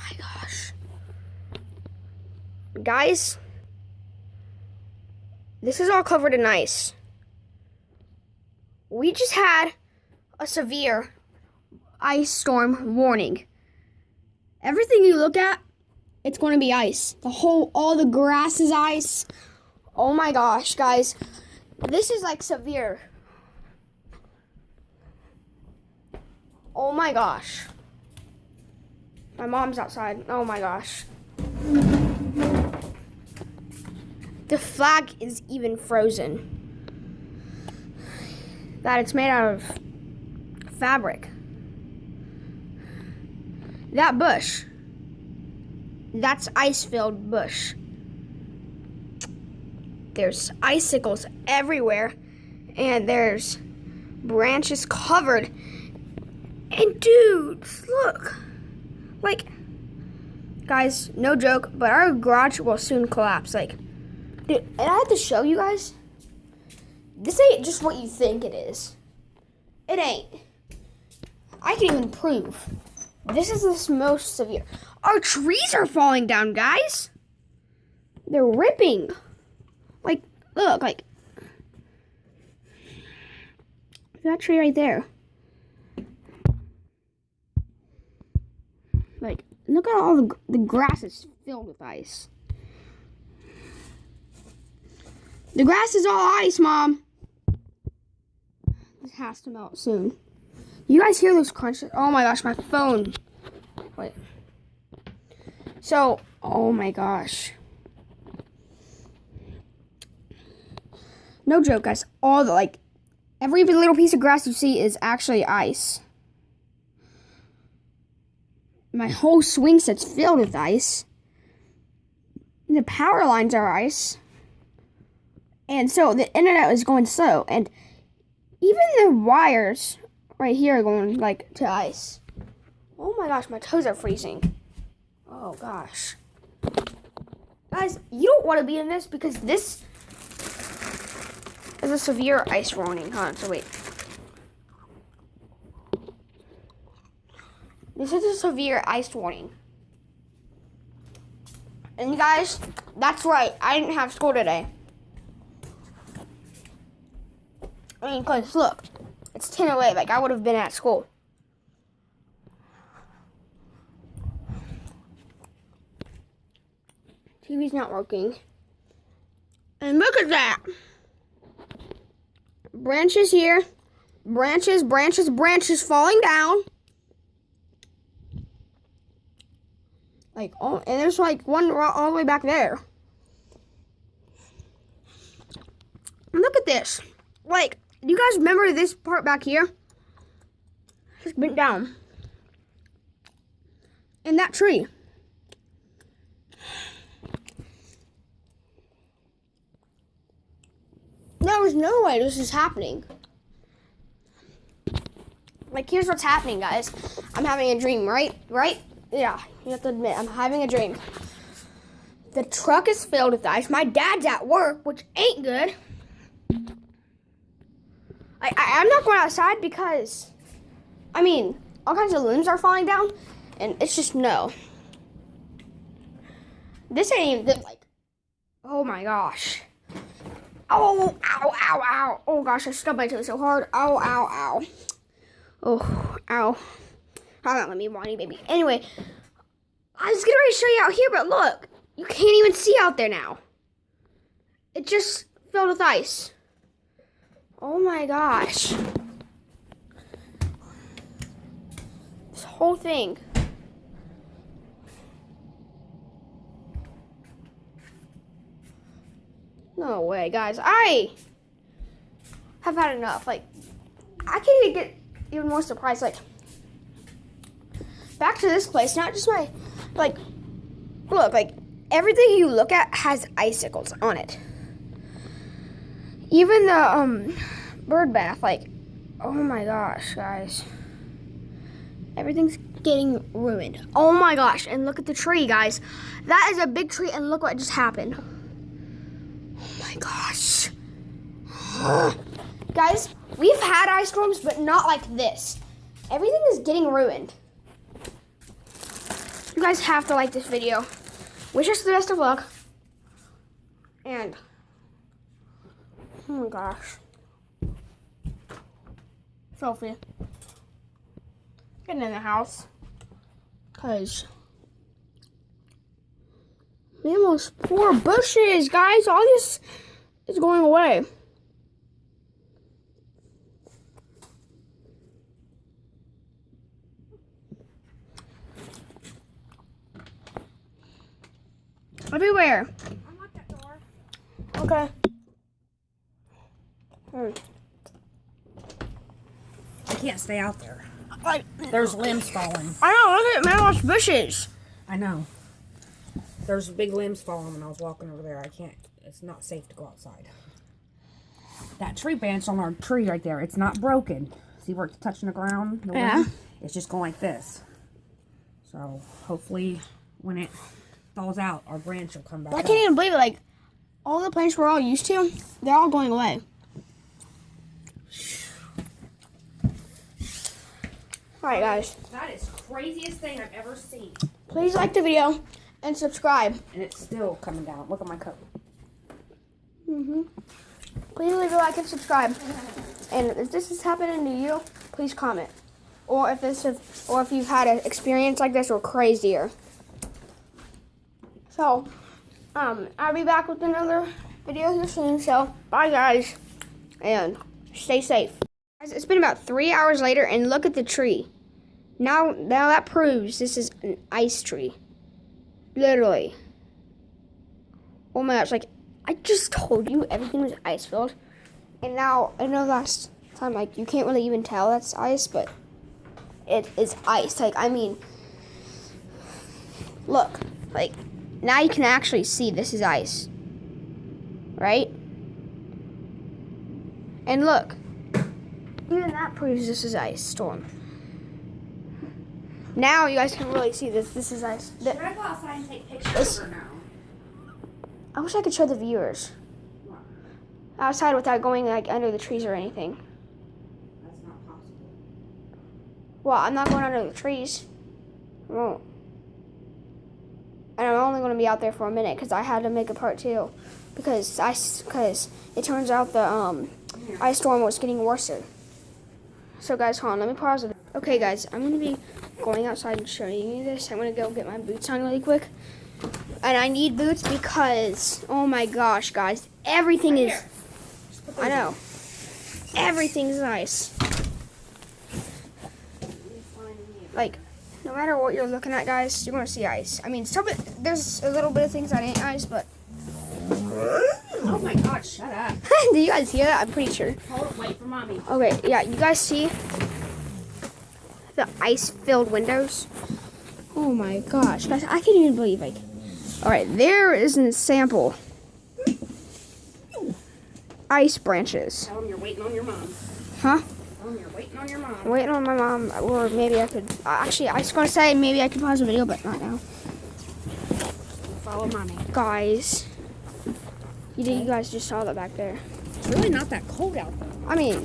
my gosh. Guys, this is all covered in ice. We just had a severe ice storm warning. Everything you look at, it's going to be ice. All the grass is ice. Oh my gosh, guys. This is like severe. Oh my gosh. My mom's outside. Oh my gosh. The flag is even frozen. That it's made out of fabric. That bush, that's ice-filled bush. There's icicles everywhere, and there's branches covered. And dudes, look. Like, guys, no joke, but our garage will soon collapse. Like, dude, and I have to show you guys. This ain't just what you think it is. It ain't. I can even prove. This is the most severe. Our trees are falling down, guys. They're ripping. Like, look, like. That tree right there. Like, look at all the grass is filled with ice. The grass is all ice, Mom. It has to melt soon. You guys hear those crunches? Oh my gosh, my phone. Wait. So, oh my gosh. No joke, guys. Every little piece of grass you see is actually ice. My whole swing set's filled with ice. The power lines are ice. And so the internet is going slow. And even the wires right here are going to ice. Oh my gosh, my toes are freezing. Oh gosh. Guys, you don't want to be in this because this is a severe ice warning. Hold on, so wait. This is a severe ice warning. And you guys, that's right. I didn't have school today. I mean, because look, it's 10:08. Like, I would have been at school. TV's not working. And look at that. Branches here. Branches falling down. Like, oh, and there's like one all the way back there. Look at this. Like, do you guys remember this part back here? Just bent down. And that tree. There was no way this is happening. Like, here's what's happening, guys. I'm having a dream, right? Right? Yeah, you have to admit, I'm having a dream. The truck is filled with ice. My dad's at work, which ain't good. I'm not going outside because, I mean, all kinds of limbs are falling down, and it's just no. This ain't even, oh my gosh. Oh, ow, ow, ow. Oh gosh, I stubbed my toe so hard. Ow, ow, ow. Oh, ow. Hold on, let me whiny baby. Anyway, I was getting ready to show you out here, but look. You can't even see out there now. It just filled with ice. Oh my gosh. This whole thing. No way, guys. I have had enough. Like, I can't even get even more surprised. Like, back to this place. Not just my, like, look, like, everything you look at has icicles on it. Even the bird bath, like, oh my gosh, guys. Everything's getting ruined. Oh my gosh, and look at the tree, guys. That is a big tree, and look what just happened. Oh my gosh. Guys, we've had ice storms, but not like this. Everything is getting ruined. You guys have to like this video. Wish us the best of luck. And, oh my gosh. Sophie, getting in the house. Because we almost 4 bushes, guys. All this is going away. Everywhere. Unlock that door. Okay. I can't stay out there. Like, There's limbs falling. I know, look at Marilyn's bushes. I know. There's big limbs falling when I was walking over there. I can't. It's not safe to go outside. That tree branch on our tree right there, it's not broken. See where it's touching the ground? The Yeah. limb? It's just going like this. So hopefully when it falls out, our branch will come back I up. can't even believe it. Like, all the plants we're all used to, they're all going away. Alright, guys. That is the craziest thing I've ever seen. Please like the video and subscribe. And it's still coming down. Look at my coat. Please leave a like and subscribe. And if this is happening to you, please comment. Or if you've had an experience like this or crazier. So, I'll be back with another video here soon. So, bye guys, and stay safe. Guys, it's been about 3 hours later, and look at the tree. Now that proves this is an ice tree. Literally. Oh my gosh, like, I just told you everything was ice filled. And now, I know last time, like, you can't really even tell that's ice, but it is ice. Like, I mean, look, like, now you can actually see this is ice. Right? And look, even that proves this is ice storm. Now you guys can really see this. This is ice. Should I go outside and take pictures or no? I wish I could show the viewers outside without going like under the trees or anything. That's not possible. Well, I'm not going under the trees. I won't. And I'm only going to be out there for a minute because I had to make a part 2 because it turns out the ice storm was getting worse. So guys, hold on, let me pause it. Okay guys, I'm going to be going outside and showing you this. I'm going to go get my boots on really quick. And I need boots because, oh my gosh, guys, everything is, I know, everything's ice. Like, no matter what you're looking at, guys, you're going to see ice. I mean, there's a little bit of things that ain't ice, but. Oh my God, shut up. Did you guys hear that? I'm pretty sure. Hold it, wait for mommy. Okay, yeah, you guys see the ice-filled windows? Oh my gosh, guys, I can't even believe, like, all right, there is a sample. Ice branches. Tell them you're waiting on your mom. Huh? Tell them you're waiting on your mom. I'm waiting on my mom, or maybe I could, actually, I was going to say maybe I could pause the video, but not now. Follow mommy. Guys, you guys just saw that back there. It's really not that cold out there. I mean,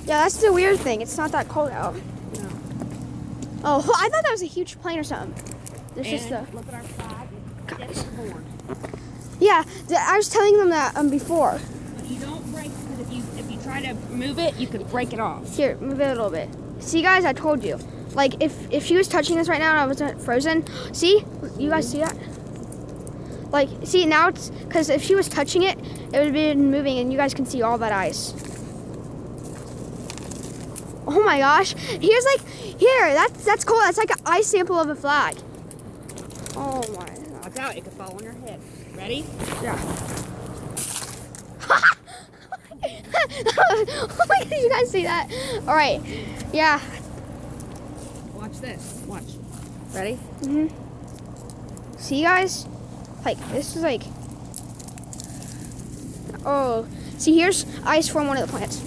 yeah, that's the weird thing. It's not that cold out. No. Oh, I thought that was a huge plane or something. There's just the. Look at our flag. Guys. It's board. Yeah, I was telling them that before. But you don't break, because if you try to move it, you could break it off. Here, move it a little bit. See, guys, I told you. Like, if she was touching this right now and I wasn't frozen, see? You guys see that? Like, see, now it's, because if she was touching it, it would have been moving, and you guys can see all that ice. Oh my gosh. Here's like, here, that's cool. That's like an ice sample of a flag. Oh my God. Watch out, it could fall on your head. Ready? Yeah. Oh my God, did you guys see that? All right. Yeah. Watch this. Watch. Ready? See, guys? Like, this is like... Oh. See, here's ice from one of the plants.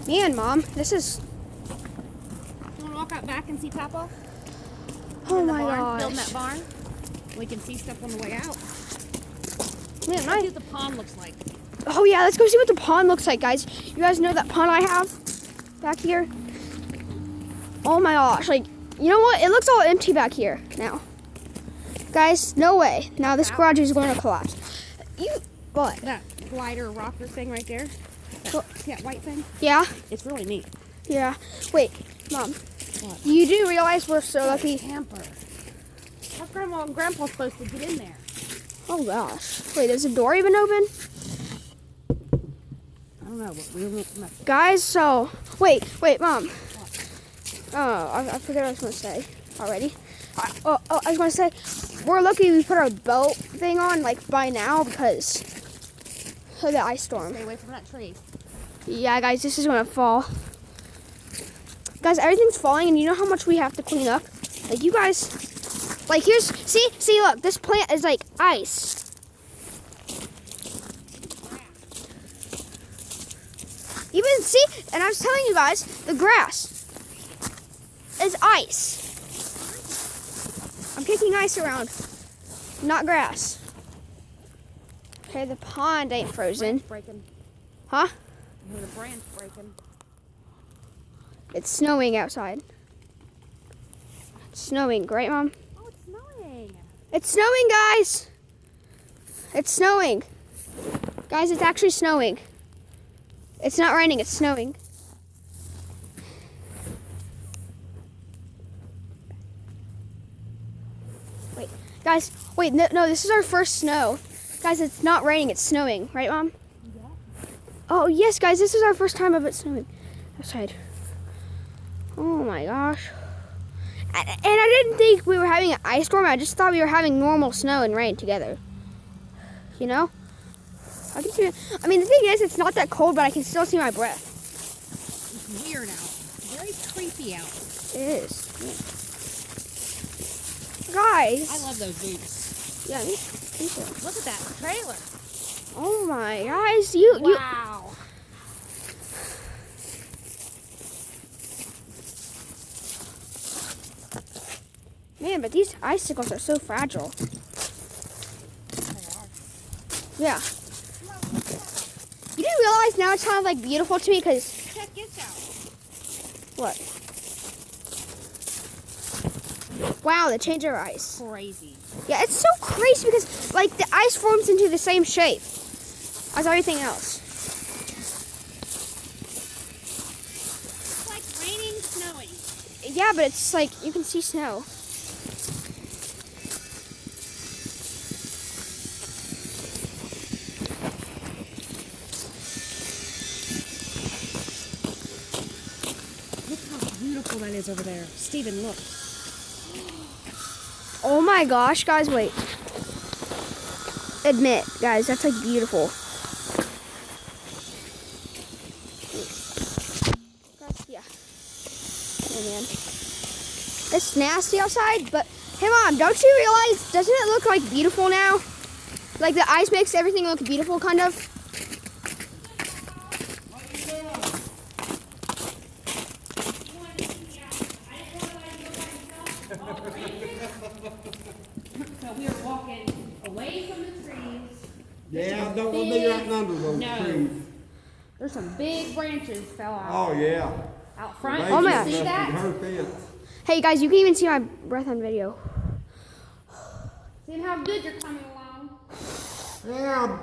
Man, Mom, this is... You want to walk out back and see Papa? Oh In the my barn, gosh. building that barn. We can see stuff on the way out. Man, Let's see what the pond looks like. Oh yeah, let's go see what the pond looks like, guys. You guys know that pond I have back here? Oh my gosh, like, you know what? It looks all empty back here now. Guys, no way. Now this garage is going to collapse. What? That glider rocker thing right there. That white thing. Yeah? It's really neat. Yeah. Wait, Mom. What? You do realize we're so lucky? Camper. How Grandma and Grandpa supposed to get in there? Oh gosh. Wait, is the door even open? I don't know, but we'll make them up. Guys, so wait, Mom. Oh, I forgot what I was gonna say already. I was gonna say we're lucky we put our belt thing on like by now because of the ice storm. Stay away from that tree. Yeah, guys, this is gonna fall. Guys, everything's falling, and you know how much we have to clean up. Like you guys, like here's see, look, this plant is like ice. Even see, and I was telling you guys, the grass is ice. I'm kicking ice around, not grass. Okay, the pond ain't frozen. Breaking. Huh? I hear the branch breaking. It's snowing outside. It's snowing, right, Mom? Oh, it's snowing. It's snowing, guys. It's snowing. Guys, it's actually snowing. It's not raining, it's snowing. Wait, guys, wait, no, this is our first snow. Guys, it's not raining, it's snowing, right, Mom? Yeah. Oh, yes, guys, this is our first time of it snowing outside. Oh my gosh. And I didn't think we were having an ice storm, I just thought we were having normal snow and rain together. You know? I mean, the thing is, it's not that cold, but I can still see my breath. It's weird out. Very creepy out. It is. Yeah. Guys. I love those boots. Yeah, me too. Look at that trailer. Oh my, guys, Wow. Man, but these icicles are so fragile. Yeah. You didn't realize now it's kind of like beautiful to me because Check this out. what? Wow, the change of ice. Crazy. Yeah, it's so crazy because like the ice forms into the same shape as everything else. It's like raining, snowing. Yeah, but it's like you can see snow. Look how beautiful that is over there. Steven, look. Oh my gosh, guys, wait. Admit, guys, that's like beautiful. Guys, yeah. Oh man. It's nasty outside, but hey Mom, don't you realize, doesn't it look like beautiful now? Like the ice makes everything look beautiful, kind of. So we are walking away from the trees. Yeah, don't want to be right under those No. trees. There's some big branches fell out. Oh, yeah. Out front. Oh my You gosh. see that? Her fence. Hey guys, you can even see my breath on video. See how good you're coming along. Yeah, I'm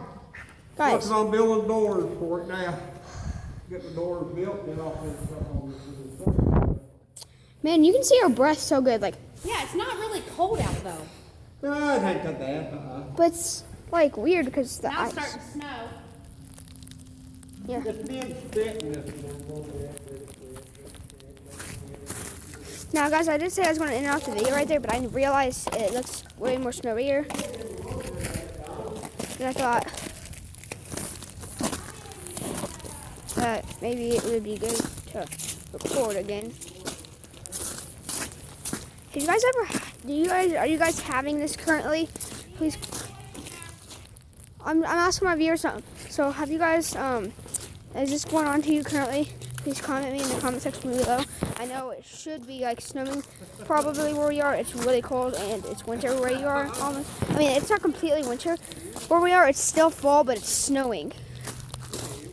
Guys, working on building doors for it now. Get the doors built, then I'll put something on this. man, you can see our breath so good, like, Yeah, it's not really cold out though. No, it ain't that bad. but it's like weird because the Now it's ice. starting to snow. Yeah. It's been spitting this one. Now, guys, I did say I was going to end off the video right there, but I realized it looks way more snowier. And I thought that maybe it would be good to record again. Have you guys ever? Are you guys having this currently? Please. I'm asking my viewers something. So, have you guys? Is this going on to you currently? please comment me in the comment section below. I know it should be like snowing probably where we are. It's really cold and it's winter where you are almost. I mean, it's not completely winter where we are. It's still fall, but it's snowing,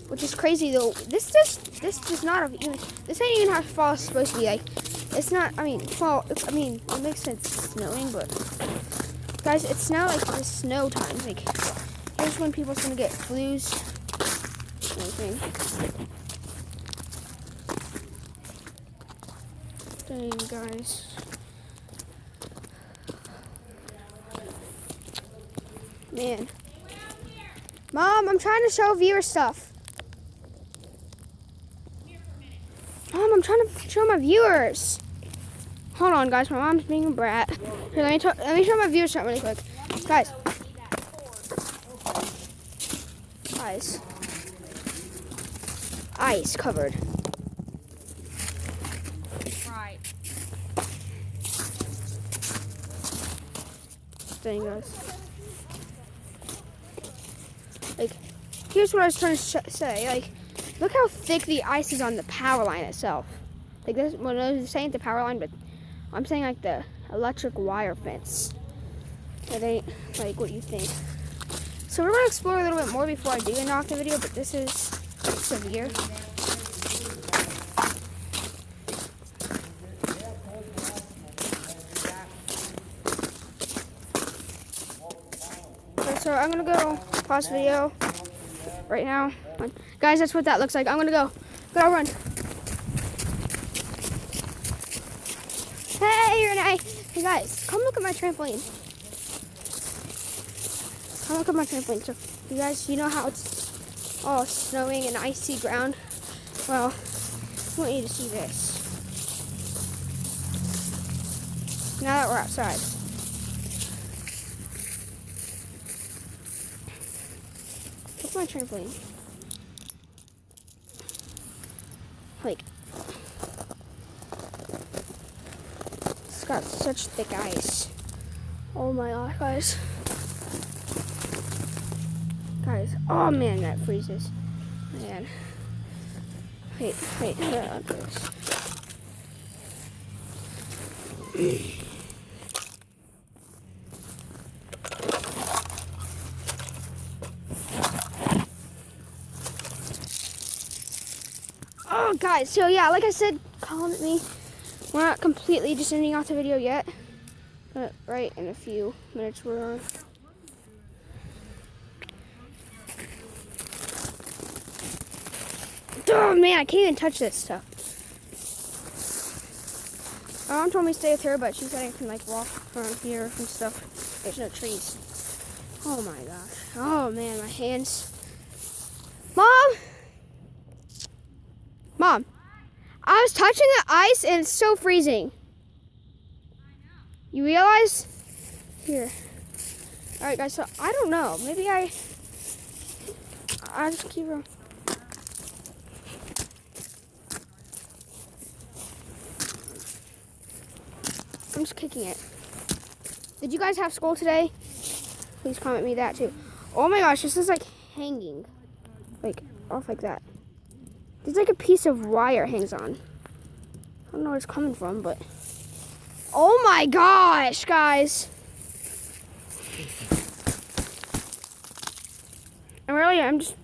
which is crazy though. This does not even. This ain't even how fall is supposed to be. Like, it's not. I mean, fall. I mean, it makes sense it's snowing, but guys, it's now like the snow time. Like, here's when people's gonna get flus. Anything. Dang, guys. Man. Mom, I'm trying to show viewer stuff. Mom, I'm trying to show my viewers. Hold on, guys. My mom's being a brat. Here, let me show my viewers something really quick. Guys. Guys. Ice covered. Right. Dang, guys. Like, here's what I was trying to say. Like, look how thick the ice is on the power line itself. Like, this, well, I was saying the power line, but I'm saying like the electric wire fence. It ain't like what you think. So we're gonna explore a little bit more before I do end off the video, but this is severe. Okay, so I'm gonna go pause the video right now. Guys, that's what that looks like. I'm gonna go run. Hey, Renee. Hey guys, come look at my trampoline. Come look at my trampoline. So, you guys, you know how it's all snowing and icy ground? Well, I want you to see this. Now that we're outside. Look at my trampoline. Like, it's got such thick ice. Oh my gosh, guys. Guys, oh man, that freezes. Man. Wait, I'll do this. Oh, guys, so yeah, like I said, comment me. We're not completely just ending off the video yet, but right in a few minutes we're on. Oh man, I can't even touch this stuff. My mom told me to stay with her, but she said I can like walk around here and stuff. There's no trees. Oh my gosh. Oh man, my hands. Mom, I was touching the ice and it's so freezing. You realize? Here. All right, guys. So I don't know. Maybe I just keep her. I'm just kicking it. Did you guys have school today? Please comment me that too. Oh my gosh, this is like hanging. Like, off like that. There's like a piece of wire hangs on. I don't know where it's coming from, but... Oh my gosh, guys. I'm just...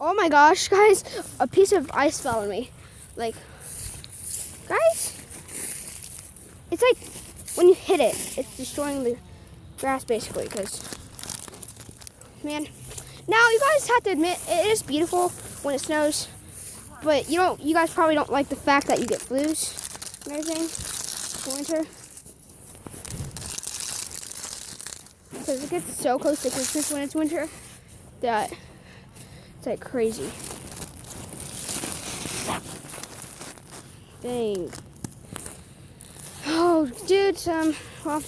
Oh my gosh, guys. A piece of ice fell on me. Like, guys. It's like when you hit it, it's destroying the grass basically, because, man. Now, you guys have to admit, it is beautiful when it snows, but you guys probably don't like the fact that you get flus and everything in winter. Because it gets so close to Christmas when it's winter that it's like crazy. Dang. Oh, dudes, well,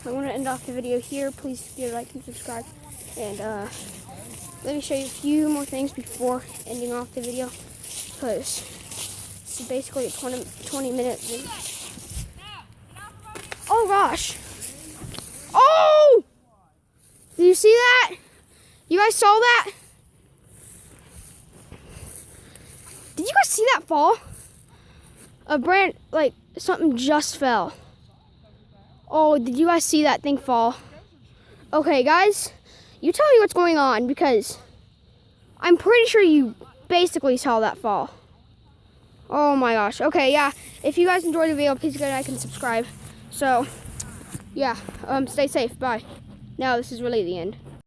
I want to end off the video here. Please give a like and subscribe. And, let me show you a few more things before ending off the video. Because this is basically a 20-minute video. Oh, gosh. Oh! You guys saw that? Did you guys see that fall? A branch, like something just fell. Oh, did you guys see that thing fall? Okay, guys, you tell me what's going on because I'm pretty sure you basically saw that fall. Oh my gosh. Okay, yeah. If you guys enjoyed the video, please go like and subscribe. So, yeah, stay safe. Bye. Now, this is really the end.